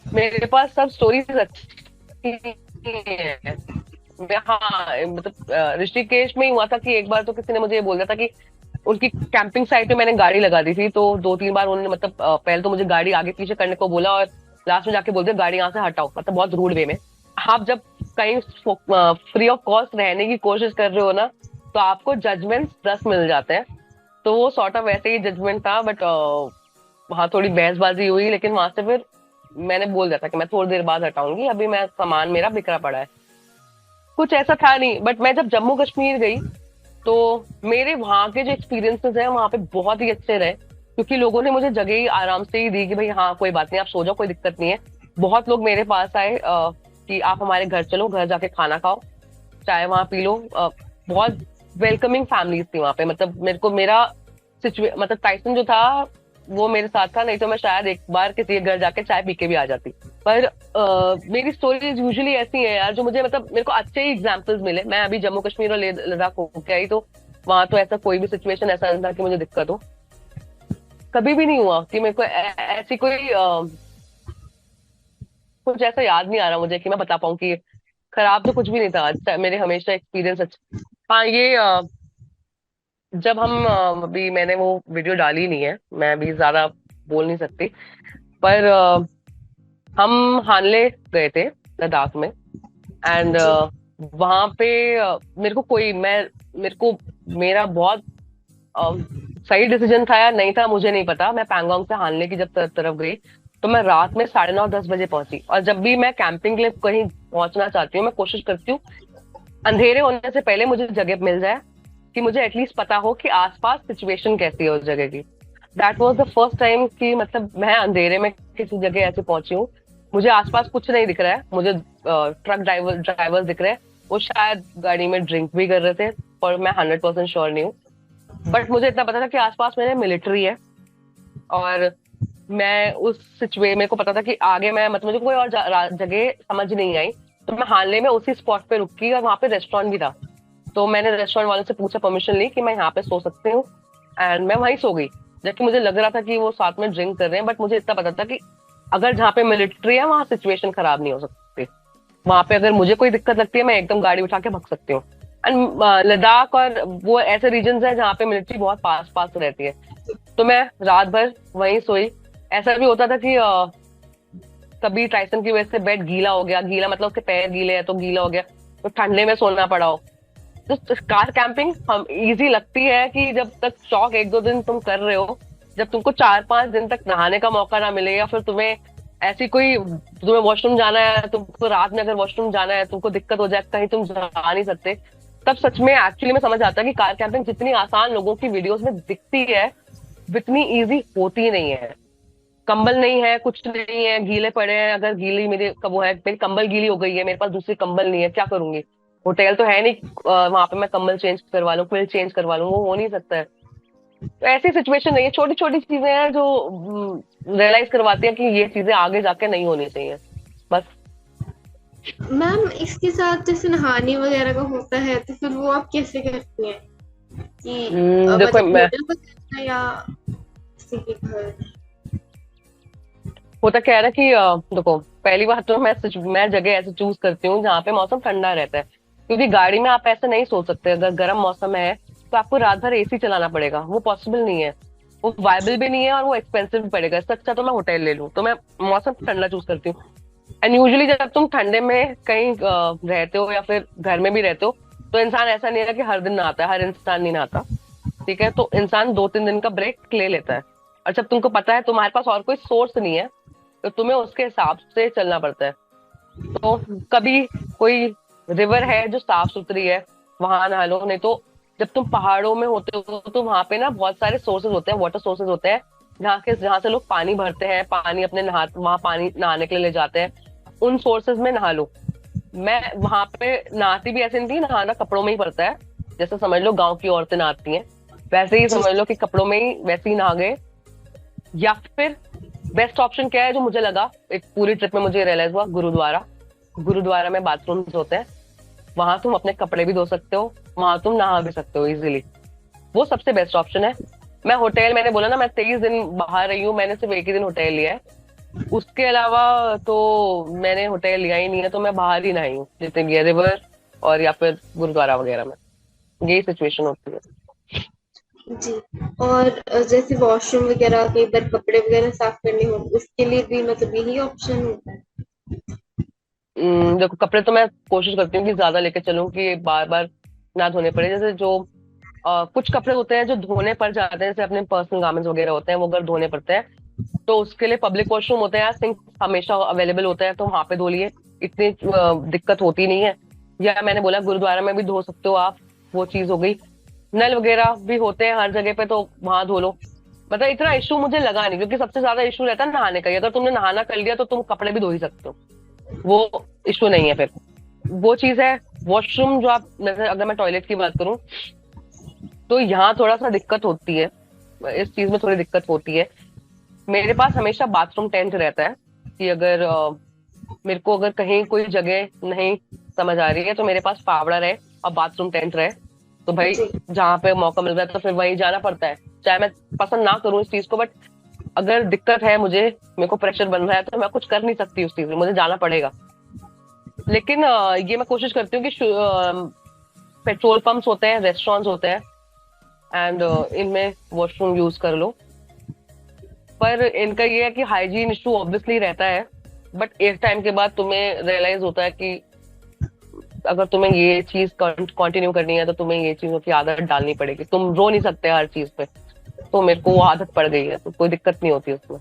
मेरे पास सब स्टोरीज अच्छी हैं। हाँ, मतलब ऋषिकेश में ही हुआ था कि एक बार तो किसी ने मुझे ये बोल दिया था कि उनकी कैंपिंग साइट पे मैंने गाड़ी लगा दी थी, तो 2-3 बार उन्होंने, मतलब पहले तो मुझे गाड़ी आगे पीछे करने को बोला, और लास्ट में जाके बोलते गाड़ी यहाँ से हटाओ, मतलब बहुत रूड वे में। आप जब कहीं फ्री ऑफ कॉस्ट रहने की कोशिश कर रहे हो ना, तो आपको जजमेंट 10 मिल जाते हैं। तो वो सॉर्ट ऑफ वैसे ही जजमेंट था, बट वहां थोड़ी बहसबाजी हुई, लेकिन वहां से फिर मैंने बोल दिया था कि मैं थोड़ी देर बाद हटाऊंगी, अभी मैं सामान मेरा बिखरा पड़ा है। कुछ ऐसा था नहीं, बट मैं जब जम्मू कश्मीर गई तो मेरे वहां के जो एक्सपीरियंसेस हैं वहां पे बहुत ही अच्छे रहे, क्योंकि लोगों ने मुझे जगह ही आराम से ही दी कि भाई हाँ कोई बात नहीं, आप सो जाओ, कोई दिक्कत नहीं है। बहुत लोग मेरे पास आए कि आप हमारे घर चलो, घर जाके खाना खाओ, चाय वहां पी लो। बहुत वेलकमिंग फैमिलीज थी वहां पे। मतलब मेरे को मेरा मतलब टाइसन जो था वो मेरे साथ था, नहीं तो मैं शायद एक बार किसी के घर जाके चाय पी के भी आ जाती। पर मेरी स्टोरीज यूजुअली ऐसी है यार, जो मुझे, मतलब मेरे को अच्छे ही एग्जाम्पल्स मिले। मैं अभी जम्मू कश्मीर और लद्दाख होके आई, तो वहां तो ऐसा कोई भी सिचुएशन ऐसा नहीं था कि मुझे दिक्कत हो। कभी भी नहीं हुआ कि मेरे को ऐसी कोई कुछ ऐसा याद नहीं आ रहा मुझे कि मैं बता पाऊँ कि खराब तो कुछ भी नहीं था। अच्छा, मेरे हमेशा एक्सपीरियंस अच्छा। हाँ, ये जब हम अभी मैंने वो वीडियो डाली नहीं है, मैं अभी ज्यादा बोल नहीं सकती, पर हम हानले गए थे लद्दाख में। एंड जी। वहां पे मेरे को कोई, मैं मेरे को मेरा बहुत सही डिसीजन था या नहीं था मुझे नहीं पता। मैं पैंगोंग से हानले की जब तरफ गई, तो मैं रात में 9:30-10 बजे पहुंची। और जब भी मैं कैंपिंग के लिए कहीं पहुंचना चाहती हूँ, मैं कोशिश करती हूँ अंधेरे होने से पहले मुझे जगह मिल जाए, कि मुझे एटलीस्ट पता हो कि आसपास सिचुएशन कैसी है उस जगह की। That was the first time कि मतलब मैं अंधेरे में किसी जगह ऐसे पहुंची हूँ, मुझे आसपास कुछ नहीं दिख रहा है, मुझे ट्रक ड्राइवर्स दिख रहे हैं, वो शायद गाड़ी में ड्रिंक भी कर रहे थे, और मैं 100% श्योर नहीं हूँ। बट मुझे इतना पता था कि आसपास मेरे मिलिट्री है, और मैं उस मेरे को पता था कि आगे मैं, मतलब मुझे कोई और जगह समझ नहीं आई। तो मैं हानले में उसी स्पॉट पे रुकी, और वहां पे रेस्टोरेंट भी था। तो मैंने रेस्टोरेंट वालों से पूछा, परमिशन ली कि मैं यहाँ पे सो सकती हूँ, एंड मैं वहीं सो गई। जबकि मुझे लग रहा था कि वो साथ में ड्रिंक कर रहे हैं, बट मुझे इतना पता था कि अगर जहाँ पे मिलिट्री है वहां सिचुएशन खराब नहीं हो सकती। वहां पे अगर मुझे कोई दिक्कत लगती है, मैं एकदम गाड़ी उठा के भाग सकती हूँ। एंड लद्दाख और वो ऐसे रीजन है जहाँ पे मिलिट्री बहुत पास पास रहती है। तो मैं रात भर वहीं सोई। ऐसा भी होता था कि कभी टाइसन की वजह से बेड गीला हो गया, गीला मतलब उसके पैर गीले हैं तो गीला हो गया, तो ठंडे में सोना पड़ा हो। तो कार कैंपिंग हम इजी लगती है कि जब तक शौक 1-2 दिन तुम कर रहे हो, जब तुमको 4-5 दिन तक नहाने का मौका ना मिले, या फिर तुम्हें ऐसी कोई, तुम्हें वॉशरूम जाना है, तुमको रात में अगर वॉशरूम जाना है, तुमको दिक्कत हो जाए, कहीं तुम जा नहीं सकते, तब सच में एक्चुअली में समझ आता है कि कार कैंपिंग जितनी आसान लोगों की वीडियोस में दिखती है, इतनी इजी होती नहीं है। कंबल नहीं है, कुछ नहीं है, गीले पड़े हैं, अगर गीली मेरी कब वो है, मेरी कंबल गीली हो गई है, मेरे पास दूसरी कंबल नहीं है, क्या करूंगी? होटल तो है नहीं वहां पे मैं कंबल चेंज करवा लूं, क्विल चेंज करवा लूं, वो हो नहीं सकता है। तो ऐसी सिचुएशन नहीं है, छोटी छोटी चीजें हैं जो रियलाइज करवाती हैं कि ये चीजें आगे जाके नहीं होनी चाहिए, बस। मैम इसके साथ जैसे नहाने वगैरह का होता है तो फिर वो आप कैसे करती हैं कि देखो मतलब मैं, होटल पर करना या किसी के घर? होता क्या है ना कि देखो, पहली बात तो मैं जगह ऐसे चूज करती हूँ जहाँ पे मौसम ठंडा रहता है, क्योंकि गाड़ी में आप ऐसे नहीं सोच सकते, अगर गर्म मौसम है तो आपको रात भर एसी चलाना पड़ेगा, वो पॉसिबल नहीं है, वो वायबल भी नहीं है, और वो एक्सपेंसिव भी पड़ेगा। इससे अच्छा तो मैं होटल ले लूँ, तो मैं मौसम ठंडा चूज करती हूँ। एंड यूजुअली जब तुम ठंडे में कहीं रहते हो या फिर घर में भी रहते हो, तो इंसान ऐसा नहीं है कि हर दिन नहाता है, हर इंसान नहीं नहाता, ठीक है? तो इंसान 2-3 दिन का ब्रेक ले लेता है, और जब तुमको पता है तुम्हारे पास और कोई सोर्स नहीं है, तो तुम्हें उसके हिसाब से चलना पड़ता है। तो कभी कोई रिवर है जो साफ सुथरी है, वहां नहा लो, नहीं तो जब तुम पहाड़ों में होते हो तो वहां पे ना बहुत सारे सोर्सेज होते हैं, वाटर सोर्सेज होते हैं, जहाँ से लोग पानी भरते हैं, पानी अपने वहां पानी नहाने के लिए ले जाते हैं, उन सोर्सेज में नहा लो। मैं वहां पे नहाती भी ऐसे नहीं थी, नहाना कपड़ों में ही पड़ता है, जैसे समझ लो गांव की औरतें नहाती हैं, वैसे ही जी। समझ लो कि कपड़ों में ही वैसे ही नहा गए। या फिर बेस्ट ऑप्शन क्या है जो मुझे लगा, एक पूरी ट्रिप में मुझे रियलाइज हुआ, गुरुद्वारा। गुरुद्वारा में बाथरूम्स होते हैं, वहां तुम अपने कपड़े भी धो सकते हो, वहां तुम नहा भी सकते हो इजीली, वो सबसे बेस्ट ऑप्शन है। मैं होटल, मैंने बोला ना मैं 23 दिन बाहर रही हूँ, मैंने सिर्फ एक ही दिन होटल लिया है, उसके अलावा तो मैंने होटल लिया ही नहीं है, तो मैं बाहर ही नहाई हूँ जितने भी है, रिवर और या फिर गुरुद्वारा वगैरह में, यही सिचुएशन होती है। जी। और जैसे वॉशरूम वगैरह कई बार कपड़े वगैरह साफ करने हो उसके लिए भी मतलब यही ऑप्शन होता है? देखो, कपड़े तो मैं कोशिश करती हूँ कि ज्यादा लेके चलूं कि बार बार ना धोने पड़े, जैसे जो कुछ कपड़े होते हैं जो धोने पड़ जाते हैं, जैसे अपने पर्सनल गार्मेंट्स वगैरह होते हैं, वो अगर धोने पड़ते हैं तो उसके लिए पब्लिक वॉशरूम होते हैं, सिंक हमेशा अवेलेबल होता है, तो वहां पे धो लिए, इतनी दिक्कत होती नहीं है। या मैंने बोला गुरुद्वारा में भी धो सकते हो आप, वो चीज हो गई। नल वगैरह भी होते हैं हर जगह पे, तो वहां धो लो। मतलब इतना इशू मुझे लगा नहीं, क्योंकि सबसे ज्यादा इशू रहता है नहाने का ही, अगर तुमने नहाना कर लिया तो तुम कपड़े भी धो ही सकते हो, वो इशू नहीं है फिर, वो चीज है। वॉशरूम जो आप, जैसे अगर मैं टॉयलेट की बात करूं, तो यहाँ थोड़ा सा दिक्कत होती है, इस चीज में थोड़ी दिक्कत होती है। मेरे पास हमेशा बाथरूम टेंट रहता है, कि अगर मेरे को अगर कहीं कोई जगह नहीं समझ आ रही है, तो मेरे पास फावड़ा रहे और बाथरूम टेंट रहे, तो भाई जी। जहाँ पे मौका मिल रहा है तो फिर वहीं जाना पड़ता है, चाहे मैं पसंद ना करूँ इस चीज को, बट अगर दिक्कत है मुझे, मेरे को प्रेशर बन रहा है, तो मैं कुछ कर नहीं सकती उस चीज में, मुझे जाना पड़ेगा। लेकिन ये मैं कोशिश करती हूँ कि पेट्रोल पंप्स होते हैं, रेस्टोरेंट्स होते हैं, एंड इनमें वॉशरूम यूज कर लो। पर इनका ये है कि हाइजीन इशू ऑब्वियसली रहता है, बट एक टाइम के बाद तुम्हें रियलाइज होता है कि अगर तुम्हें ये चीज कंटिन्यू करनी है, तो तुम्हें ये चीजों की आदत डालनी पड़ेगी, तुम रो नहीं सकते हर चीज पे, तो मेरे को वो आदत पड़ गई है, तो कोई दिक्कत नहीं होती उसमें।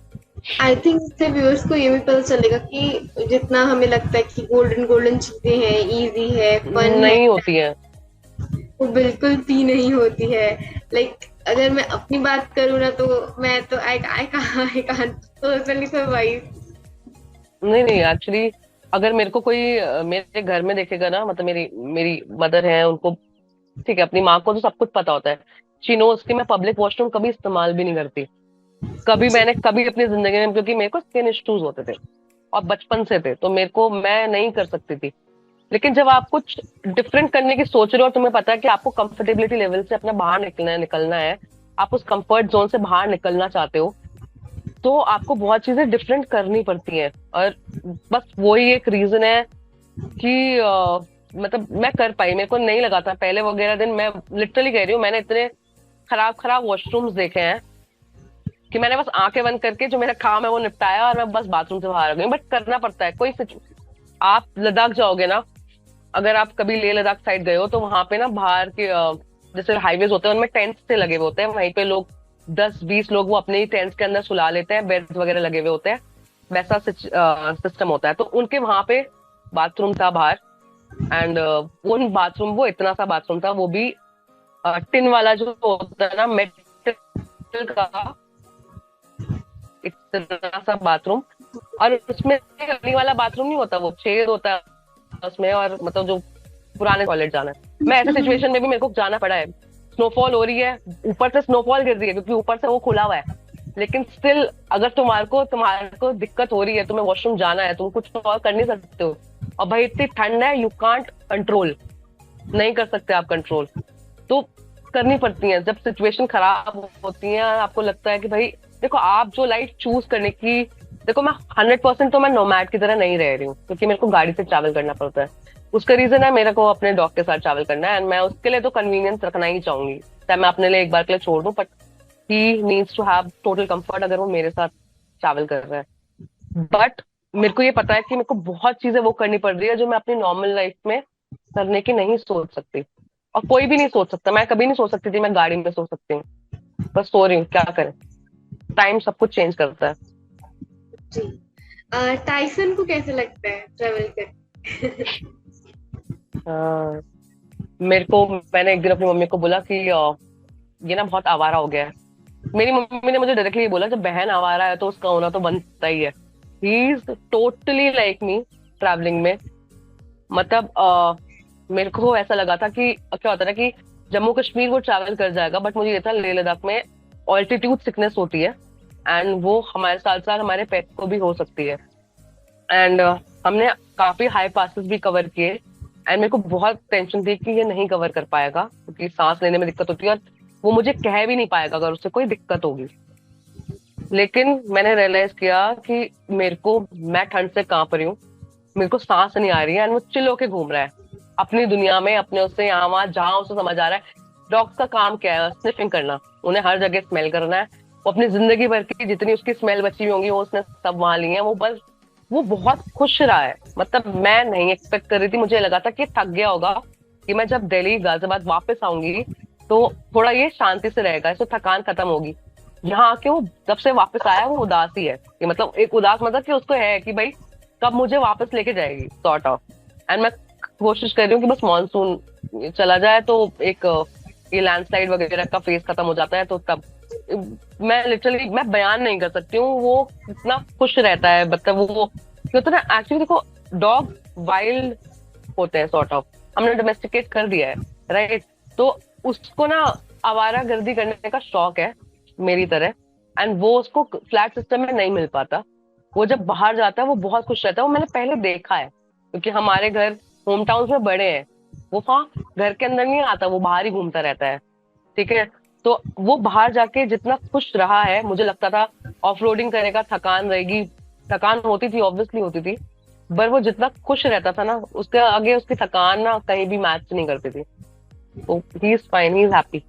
आई थिंक इससे व्यूअर्स को ये भी पता चलेगा कि जितना हमें लगता है कि गोल्डन गोल्डन चीजें हैं, इजी है, फन है, नहीं होती है। वो बिल्कुल भी नहीं होती है। लाइक अगर मैं अपनी बात करूँ ना तो मैं तो आई कांट पर्सनली सर्वाइव। नहीं नहीं, एक्चुअली अगर मेरे को कोई मेरे घर में देखेगा ना, मतलब मेरी मेरी मदर है, उनको, ठीक है, अपनी माँ को तो सब कुछ पता होता है, शी नोज कि मैं पब्लिक वॉशरूम कभी इस्तेमाल भी नहीं करती, कभी, जी। मैंने कभी अपनी जिंदगी में, क्योंकि मेरे को स्किन इश्यूज होते थे और बचपन से थे, तो मेरे को, मैं नहीं कर सकती थी। लेकिन जब आप कुछ डिफरेंट करने की सोच रहे हो और तुम्हें पता है कि आपको कंफर्टेबिलिटी लेवल से अपना बाहर निकलना है, आप उस कंफर्ट जोन से बाहर निकलना चाहते हो, तो आपको बहुत चीजें डिफरेंट करनी पड़ती हैं। और बस वही एक रीजन है कि मतलब मैं कर पाई, मेरे को नहीं लगा था पहले वगैरह दिन, मैं लिटरली कह रही हूँ, मैंने इतने खराब खराब वॉशरूम्स देखे हैं कि मैंने बस आंखें बंद करके जो मेरा काम है वो निपटाया, और मैं बस बाथरूम से बाहर आ गई। बट करना पड़ता है, आप लद्दाख जाओगे ना, अगर आप कभी लेह लद्दाख साइड गए हो, तो वहां पे ना बाहर के जैसे हाईवेज होते हैं, उनमें टेंट्स से लगे हुए होते हैं, वहीं पे लोग 10-20 लोग वो अपने ही टेंट्स के अंदर सुला लेते हैं, बेड्स वगैरह लगे हुए होते हैं, वैसा सिस्टम होता है। तो उनके वहां पे बाथरूम था बाहर, एंड उन बाथरूम, वो इतना सा बाथरूम था, वो भी टिन वाला जो होता है ना, मेटल का, इतना सा बाथरूम। और उसमें गली वाला बाथरूम नहीं होता, वो छेद होता है उसमें, और मतलब जो पुराने टॉयलेट जाना है। मैं ऐसे सिचुएशन में भी मेरे को जाना पड़ा है। स्नोफॉल हो रही है, ऊपर से स्नोफॉल गिर रही है क्योंकि ऊपर से वो खुला हुआ है, लेकिन स्टिल अगर तुम्हारे को दिक्कत हो रही है, तुम्हें वॉशरूम जाना है, तुम कुछ और कर नहीं सकते हो। और भाई इतनी ठंड है, यू कांट कंट्रोल, नहीं कर सकते आप कंट्रोल। तो करनी पड़ती है जब सिचुएशन खराब होती है, आपको लगता है कि भाई देखो, आप जो लाइफ चूज करने की, देखो मैं 100% तो मैं नोमैड की तरह नहीं रह रही हूँ, क्योंकि मेरे को गाड़ी से ट्रैवल करना पड़ता है। उसका रीजन है मेरे को अपने डॉग के साथ ट्रैवल करना है, एंड मैं उसके लिए तो कन्वीनियंस रखना ही चाहूंगी, चाहे मैं अपने लिए एक बार के लिए छोड़ दूं, but he needs to have total comfort अगर वो मेरे साथ ट्रैवल कर रहा है। बट मेरे को ये पता है कि मेरे को बहुत चीजें वो करनी पड़ रही है जो मैं अपनी नॉर्मल लाइफ में करने की नहीं सोच सकती। और कोई भी नहीं सोच सकता, मैं कभी नहीं सोच सकती थी मैं गाड़ी में सो सकती हूँ, बस सो रही हूँ, क्या करें, टाइम सब कुछ चेंज करता है। जी। टाइसन को कैसे लगता है ट्रेवल कर? हाँ, मेरे को, मैंने एक दिन अपनी मम्मी को बोला कि ये ना बहुत आवारा हो गया है। मेरी मम्मी ने मुझे डायरेक्टली ये बोला, जब बहन आवारा है तो उसका होना तो बनता ही है। He is totally like me travelling में। मतलब मेरे को ऐसा लगा था कि क्या होता है ना कि जम्मू कश्मीर वो ट्रैवल कर जाएगा, बट मुझे ये था लेह लद्दाख में ऑल्टीट्यूड सिकनेस होती है, एंड वो हमारे साथ साथ हमारे पेट को भी हो सकती है। एंड हमने काफी हाई पासेस भी कवर किए, एंड मेरे को बहुत टेंशन थी कि ये नहीं कवर कर पाएगा क्योंकि सांस लेने में दिक्कत होती है, और वो मुझे कह भी नहीं पाएगा अगर उससे कोई दिक्कत होगी। लेकिन मैंने रियलाइज किया कि मैं ठंड से कांप रही हूँ, मेरे को सांस नहीं आ रही है, एंड वो चिल होके घूम रहा है अपनी दुनिया में, अपने उससे यहाँ वहां जहां उसे समझ आ रहा है। डॉग्स का काम क्या है? स्निफिंग करना, उन्हें हर जगह स्मेल करना है। वो अपनी जिंदगी भर की जितनी उसकी स्मेल बची हुई होंगी वो उसने सब वहां ली है। वो बहुत खुश रहा है। मतलब मैं नहीं एक्सपेक्ट कर रही थी, मुझे लगा था कि थक गया होगा, कि मैं जब दिल्ली गाजियाबाद वापस आऊंगी तो थोड़ा ये शांति से रहेगा, इससे थकान खत्म होगी। यहाँ आके वो जब से वापस आया वो उदास ही है, कि मतलब एक उदास, मतलब कि उसको है कि भाई कब मुझे वापस लेके जाएगी, सॉर्ट ऑफ। एंड मैं कोशिश कर रही हूँ कि बस मानसून चला जाए तो एक ये लैंडस्लाइड वगैरह का फेज खत्म हो जाता है, तो तब मैं लिटरली, मैं बयान नहीं कर सकती हूँ वो कितना खुश रहता है। मतलब वो क्या होता है ना, एक्चुअली देखो, डॉग वाइल्ड होते हैं सॉर्ट ऑफ, हमने डोमेस्टिकेट कर दिया है, राइट? तो उसको ना आवारागर्दी करने का शौक है मेरी तरह, एंड वो उसको फ्लैट सिस्टम में नहीं मिल पाता। वो जब बाहर जाता है वो बहुत खुश रहता है, वो मैंने पहले देखा है क्योंकि हमारे घर होम टाउन में बड़े हैं। वो वहाँ घर के अंदर नहीं आता, वो बाहर ही घूमता रहता है, ठीक है? तो वो बाहर जाके जितना खुश रहा है, मुझे लगता था ऑफ रोडिंग करेगा, थकान रहेगी, थकान होती थी, ऑब्वियसली होती थी, पर वो जितना खुश रहता था ना, उसके आगे उसकी थकान ना कहीं भी मैच नहीं करती थी। तो he is fine, he is happy.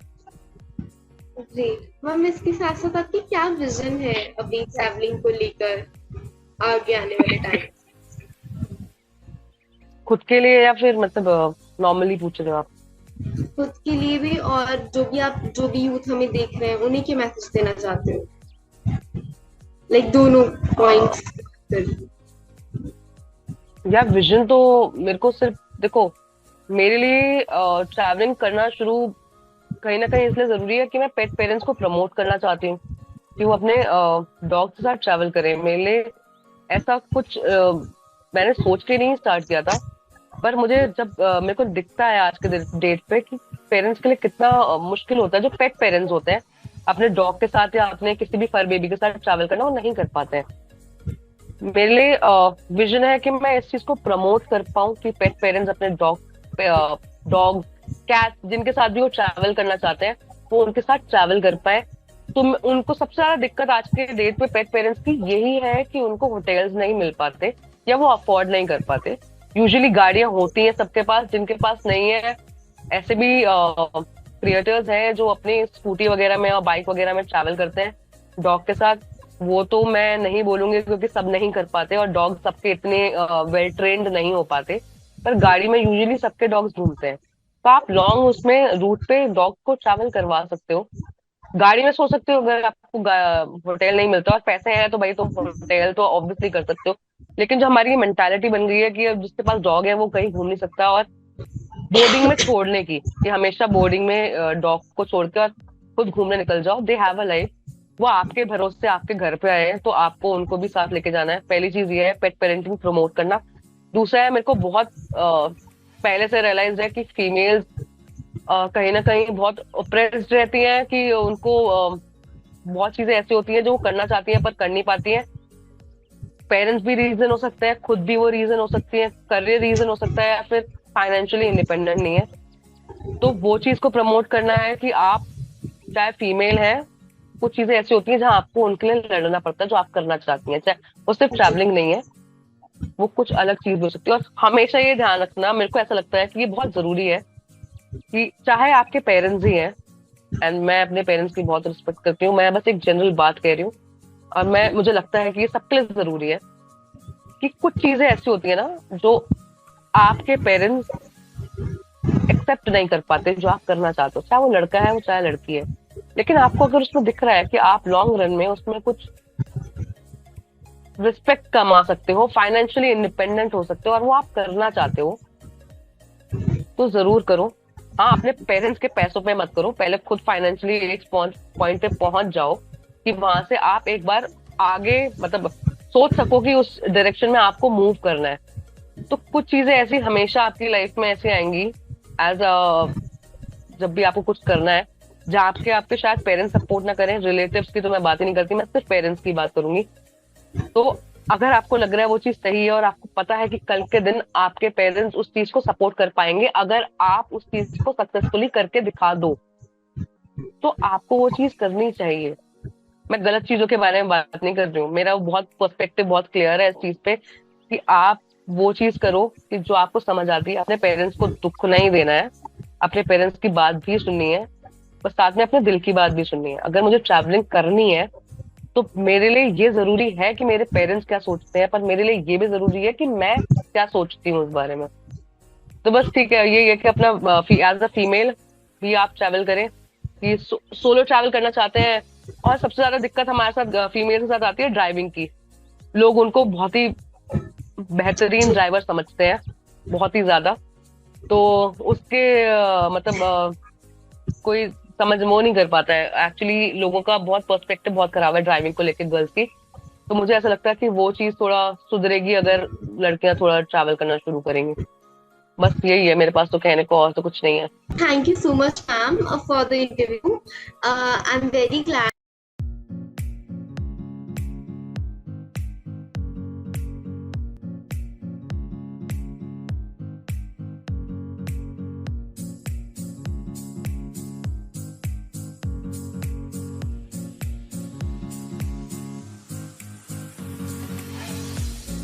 Great ma'am, इसके साथ साथ आपकी क्या विजन है अभी ट्रैवलिंग को लेकर आगे आने वाले टाइम? खुद के लिए या फिर मतलब नॉर्मली पूछ रहे हो आप? खुद के लिए भी, और जो भी यूथ हमें देख रहे हैं उन्हें क्या मैसेज देना चाहते हो? लाइक दोनों पॉइंट्स। यार विजन तो मेरे को सिर्फ देखो, मेरे लिए ट्रैवलिंग करना शुरू कहीं ना कहीं इसलिए जरूरी है कि मैं पेट पेरेंट्स को प्रमोट करना चाहती हूँ कि वो अपने डॉग के साथ ट्रैवल करें। मेरे लिए ऐसा कुछ मैंने सोच के नहीं स्टार्ट किया था, पर मुझे जब मेरे को दिखता है आज के डेट पे कि पेरेंट्स के लिए कितना मुश्किल होता है, जो पेट पेरेंट्स होते हैं, अपने डॉग के साथ या अपने किसी भी फर बेबी के साथ ट्रैवल करना वो नहीं कर पाते हैं। मेरे लिए विजन है कि मैं इस चीज को प्रमोट कर पाऊँ कि पेट पेरेंट्स अपने डॉग कैट जिनके साथ भी वो ट्रैवल करना चाहते हैं, वो उनके साथ ट्रैवल कर पाए। तो उनको सबसे ज्यादा दिक्कत आज के डेट पे पेट पेरेंट्स की यही है कि उनको होटल्स नहीं मिल पाते या वो अफोर्ड नहीं कर पाते। यूजुअली गाड़ियां होती हैं सबके पास, जिनके पास नहीं है, ऐसे भी क्रिएटर्स हैं जो अपनी स्कूटी वगैरह में और बाइक वगैरह में ट्रैवल करते हैं डॉग के साथ। वो तो मैं नहीं बोलूंगी क्योंकि सब नहीं कर पाते और डॉग सबके इतने वेल ट्रेन्ड नहीं हो पाते, पर गाड़ी में यूजुअली सबके डॉग्स घूमते हैं। तो आप लॉन्ग उसमें रूट पे डॉग को ट्रैवल करवा सकते हो। गाड़ी में सो सकते हो अगर आपको होटल नहीं मिलता और पैसे हैं तो भाई तुम होटल तो ऑब्वियसली कर सकते हो। लेकिन जो हमारी मेंटालिटी बन गई है कि अब जिसके पास डॉग है वो कहीं घूम नहीं सकता, और बोर्डिंग में छोड़ने की, कि हमेशा बोर्डिंग में डॉग को छोड़ के और खुद घूमने निकल जाओ, दे हैव अ लाइफ। वो आपके भरोसे आपके घर पे आए हैं तो आपको उनको भी साथ लेके जाना है। पहली चीज ये है पेट पेरेंटिंग प्रमोट करना। दूसरा है, मेरे को बहुत पहले से रियलाइज है कि फीमेल्स कहीं ना कहीं बहुत ओप्रेस्ड रहती हैं, कि उनको बहुत चीजें ऐसी होती हैं जो वो करना चाहती हैं पर कर नहीं पाती हैं। पेरेंट्स भी रीजन हो सकते हैं, खुद भी वो रीजन हो सकती है, करियर रीजन हो सकता है, या फिर फाइनेंशियली इंडिपेंडेंट नहीं है। तो वो चीज को प्रमोट करना है कि आप चाहे फीमेल है, कुछ चीजें ऐसी होती हैं जहां आपको उनके लिए लड़ना पड़ता है जो आप करना चाहती हैं, चाहे वो सिर्फ ट्रैवलिंग नहीं है, वो कुछ अलग चीज हो सकती है। और हमेशा ये ध्यान रखना, मेरे को ऐसा लगता है कि ये बहुत जरूरी है कि चाहे आपके पेरेंट्स ही हैं, एंड मैं अपने पेरेंट्स की बहुत रिस्पेक्ट करती हूँ, मैं बस एक जनरल बात कह रही हूँ, और मैं मुझे लगता है कि ये सबके लिए जरूरी है कि कुछ चीजें ऐसी होती है ना जो आपके पेरेंट्स एक्सेप्ट नहीं कर पाते जो आप करना चाहते हो, चाहे वो लड़का है वो चाहे लड़की है। लेकिन आपको अगर उसमें दिख रहा है कि आप लॉन्ग रन में उसमें कुछ रिस्पेक्ट कमा सकते हो, फाइनेंशियली इंडिपेंडेंट हो सकते हो, और वो आप करना चाहते हो, तो जरूर करो। हाँ, अपने पेरेंट्स के पैसों पे मत करो, पहले खुद फाइनेंशियली एक पॉइंट पे पहुंच जाओ कि वहां से आप एक बार आगे मतलब सोच सको कि उस डायरेक्शन में आपको मूव करना है। तो कुछ चीजें ऐसी हमेशा आपकी लाइफ में ऐसी आएंगी, एज अ जब भी आपको कुछ करना है जहाँ आपके आपके शायद पेरेंट्स सपोर्ट ना करें। रिलेटिव्स की तो मैं बात ही नहीं करती, मैं सिर्फ पेरेंट्स की बात करूंगी। तो अगर आपको लग रहा है वो चीज सही है और आपको पता है कि कल के दिन आपके पेरेंट्स उस चीज को सपोर्ट कर पाएंगे अगर आप उस चीज को सक्सेसफुली करके दिखा दो, तो आपको वो चीज करनी चाहिए। मैं गलत चीजों के बारे में बात नहीं कर रही हूँ, मेरा बहुत पर्सपेक्टिव बहुत क्लियर है इस चीज पे कि आप वो चीज करो कि जो आपको समझ आती है। अपने पेरेंट्स को दुख नहीं देना है, अपने पेरेंट्स की बात भी सुननी है, और साथ में अपने दिल की बात भी सुननी है। अगर मुझे ट्रैवलिंग करनी है तो मेरे लिए ये जरूरी है कि मेरे पेरेंट्स क्या सोचते हैं, पर मेरे लिए ये भी जरूरी है कि मैं क्या सोचती हूँ उस बारे में। तो बस ठीक है, ये है कि अपना एज अ फीमेल भी आप ट्रैवल करें, कि सोलो ट्रैवल करना चाहते हैं। और सबसे ज्यादा दिक्कत हमारे साथ फीमेल के साथ आती है ड्राइविंग की। लोग उनको बहुत ही बेहतरीन ड्राइवर समझते हैं, बहुत ही ज्यादा। तो उसके मतलब कोई समझ वो नहीं कर पाता है। एक्चुअली लोगों का बहुत पर्सपेक्टिव बहुत खराब है ड्राइविंग को लेकर गर्ल्स की। तो मुझे ऐसा लगता है कि वो चीज थोड़ा सुधरेगी अगर लड़कियां थोड़ा ट्रैवल करना शुरू करेंगी। बस यही है मेरे पास तो कहने को, और तो कुछ नहीं है। Thank you so much, ma'am, for the interview. I'm very glad